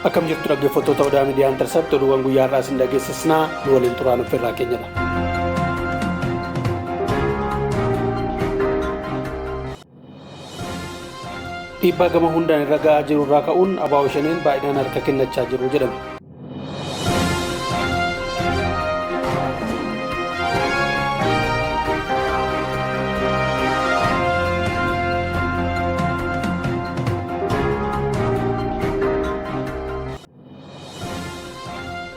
Akkam jirtu dhaggeeffattoota Odaa Miidiyaa Intercept oduuwwan guyyaa har'aa isin dhageessisnaa nu waliin turaan ofirraa keenyadha. Dhiibbaa gama hundaan irra ga'aa jiru irraa ka'uun ABO shaneen baay'inaan harka kennachaa jiru jedhame.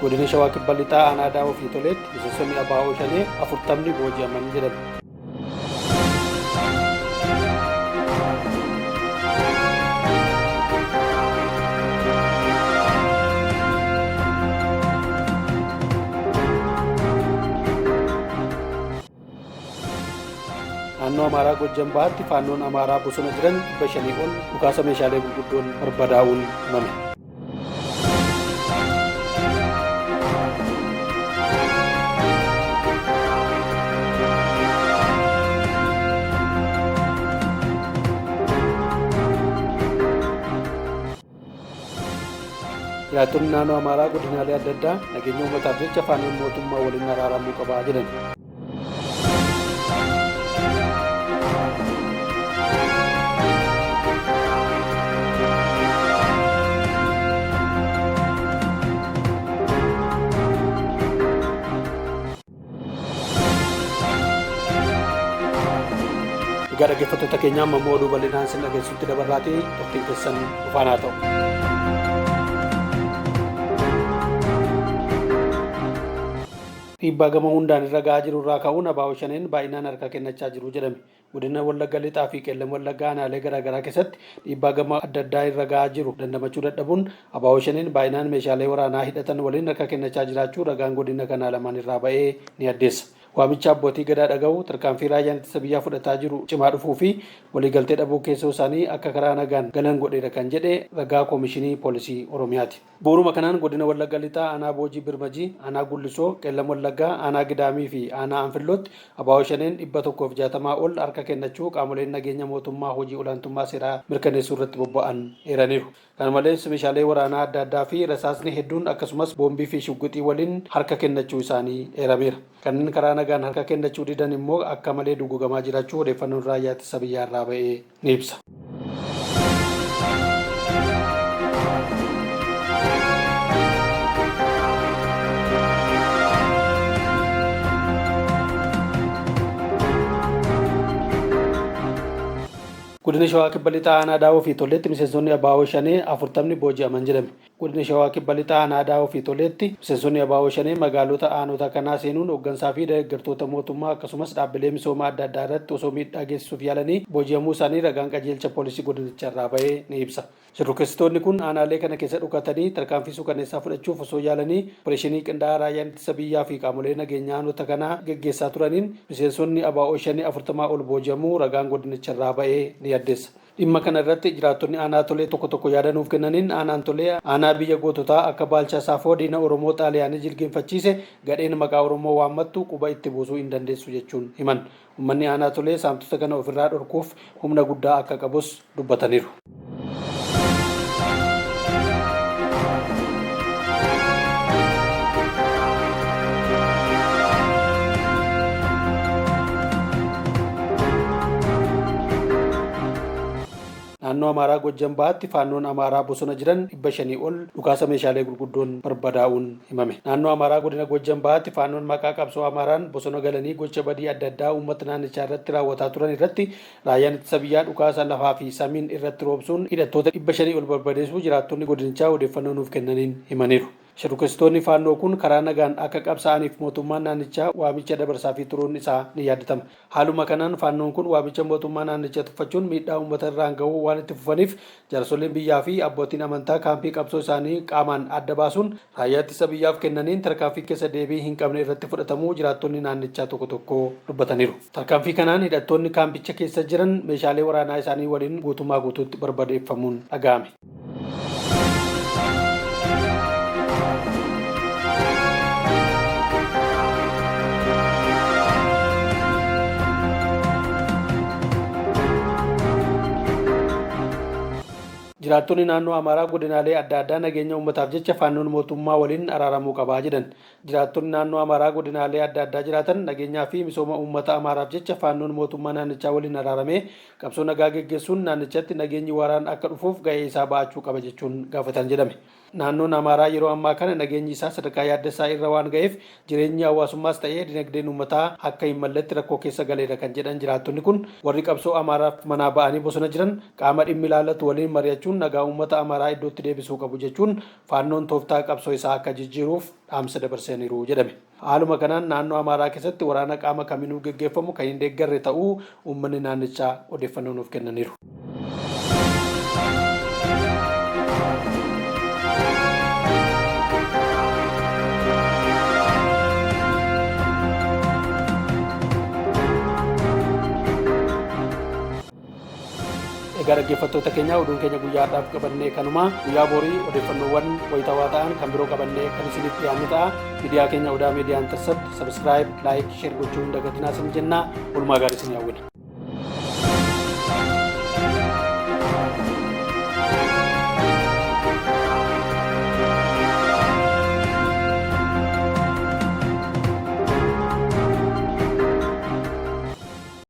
Godina Shawaa Kibba Lixaa aanaa Daawoo fi Toleetti miseensonni ABO shanee 40 booji'aman jedhame. Naannoo Amaaraa Gojjam Bahaatti faannoon Amaaraa bosona jiran 500 ol dhukaasa meeshaalee gurguddoon barbadaa'uun himame. Jiraattonni naannoo Amaaraa godinaalee adda addaa nageenya uummataaf jecha faannoon mootummaa waliin araaramuu qabaa jedhan. Egaa dhaggeeffattoota keenyaa amma oduu bal'inaan isin dhageessuutti dabarraatii turtiin keessan dhufaanaa ta'u. Dhiibbaa gama hundaan irra ga'aa jiru irraa ka'uun ABO shaneen baay'inaan harka kennachaa jiru jedhame. Godina Wallagga Lixaa fi Qeellam Wallaggaa aanaalee garaagaraa keessatti dhiibbaa gama adda addaa irra ga'aa jiru dandamachuu dadhabuun ABO shaneen baay'inaan meeshaalee waraanaa hidhatan waliin harka kennachaa jiraachuu ragaan godina kanaa lamaan irraa ba'ee ni addeessa. Waamicha abbootii gadaa dhaga'uu tarkaanfii raayyaan ittisa biyyaa fudhataa jiru cimaa dhufuu fi waliigaltee dhabuu keessoo isaanii akka karaa nagaan galan godheera kan jedhe ragaa koomishinii poolisii Oromiyaati. Bu'uuruma kanaan godina Wallagga Lixaa aanaa Boojii Birmajii, aanaa Gullisoo, Qeellam Wallaggaa, aanaa Gidaamii fi aanaa Anfillootti ABO shaneen 160 ol harka kennachuu qaamoleen nageenya mootummaa hojii olaantummaa seeraa mirkaneessuu irratti bobba'an eeraniiru. Kana malees meeshaalee waraanaa adda addaa fi rasaasni hedduun akkasumas boombii fi shugguxii waliin harka kennachuu isaanii eerameera. Kanneen karaa nagaan harka kennachuu didan immoo akka malee dugugamaa jiraachuu odeeffannoon raayyaa ittisa biyyaa irraa ba'ee ni ibsa. Godina Shawaa Kibba Lixaa aanaa Daawoo fi Toleetti miseensonni ABO shanee 40 booji'aman jedhame. Godina Shawaa Kibba Lixaa aanaa Daawoo fi Toleetti miseensonni ABO shanee magaalota aanota kanaa seenuun hooggansaa fi deeggartoota mootummaa akkasumas dhaabbilee misoomaa adda addaa irratti osoo miidhaa geessisuuf yaalanii booji'amuu isaanii ragaan qajeelcha poolisii godinicha irraa ba'ee ni ibsa. Shororkeessitoonni kun aanaalee kana keessa dhukatanii tarkaanfii suukanneessaa fudhachuuf osoo yaalanii opereeshinii qindaa'aa raayyaan ittisa biyyaa fi qaamolee nageenyaa aanota kanaa geggeessaa turaniin miseensonni ABO shanee 40 ol booji'amuu ragaan godinicha irraa ba'ee ni addeessa. Dhimma kana irratti jiraattonni aanaa Tolee tokko yaadanuuf kennaniin aanaan Tolee aanaa biyya goototaa akka Baalchaa Saafoo diina Oromoo Xaaliyaanii jilgeenfachiise gadheen maqaa Oromoo waammattu quba itti buusuu hin dandeessu jechuun himan. Uummanni aanaa Tolee saamtota kana ofirraa dhorkuuf humna guddaa akka qabus dubbataniiru. Naannoo Amaaraa Gojjam Bahaatti faannoon Amaaraa bosona jiran 500 ol dhukaasa meeshaalee gurguddoon barbadaa'uun himame. Naannoo Amaaraa godina Gojjam Bahaatti faannoon maqaa qabsoo Amaaraan bosona galanii gocha badii adda addaa uummata naannichaa irratti raawwataa turan irratti raayyaan ittisa biyyaa dhukaasa lafaa fi samiin irratti roobsuun hidhattoota 500 ol barbadeessuu jiraattonni godinichaa odeeffannoo nuuf kennaniin himaniiru. Shororkeessitoonni faannoo kun karaa nagaan akka qabsaa'aniif mootummaan naannichaa waamicha dabarsaa fi turuun isaa ni yaadatama. Haaluma kanaan faannoon kun waamicha mootummaa naannichaa tuffachuun miidhaa uummata irraan gahuu waan itti fufaniif jaarsoleen biyyaa fi abbootiin amantaa kaampii qabsoo isaanii qaamaan adda baasuun raayyaa ittisa biyyaaf kennaniin tarkaanfii keessa deebii hin qabne irratti fudhatamuu jiraattonni naannichaa tokko dubbataniiru. Tarkaanfii kanaan hidhattoonni kaampicha keessa jiran meeshaalee waraanaa isaanii waliin guutummaa guutuutti barbadeeffamuun dhaga'ame. Jiraattonni naannoo Amaaraa godinaalee adda addaa nageenya uummataaf jecha faannoon mootummaa waliin araaramuu qabaa jedhan. Jiraattonni naannoo Amaaraa godinaalee adda addaa jiraatan nageenyaa fi misooma uummata Amaaraaf jecha faannoon mootummaa naannichaa waliin araaramee qabsoo nagaa geggeessuun naannichatti nageenyi waaraan akka dhufuuf gahee isaa ba'achuu qaba jechuun gaafatan jedhame. Naannoon Amaaraa yeroo ammaa kana nageenyi isaa sadarkaa yaaddessaa irra waan ga'eef jireenyi hawaasummaas ta'ee dinagdeen uummataa akka hin malletti rakkoo keessa galeera kan jedhan jiraattonni kun warri qabsoo Amaaraaf manaa ba'anii bosona jiran qaama dhimmi ilaallatu waliin mari'achuun nagaa uummata Amaaraa iddootti deebisuu qabu jechuun faannoon tooftaa qabsoo isaa akka jijjiiruuf dhaamsa dabarsaniiru jedhame. Haaluma kanaan naannoo Amaaraa keessatti waraana qaama kaminuu geggeeffamu kan hin deeggarre ta'uu uummanni naannichaa odeeffannoo nuuf kennaniiru. Egaa dhaggeeffattoota keenya oduun keenya guyyaadhaaf qabannee kanuma guyyaa borii odeeffannoowwan wayitawaa ta'an kan biroo qabannee kan isinitti dhiyaannu ta'a. Miidiyaa keenya Odaa Miidiyaan tassatti sabskiraayib, laayik, sheer gochuu hin dagatinaa isin jenna. Oolmaa gaarii isin hawwina.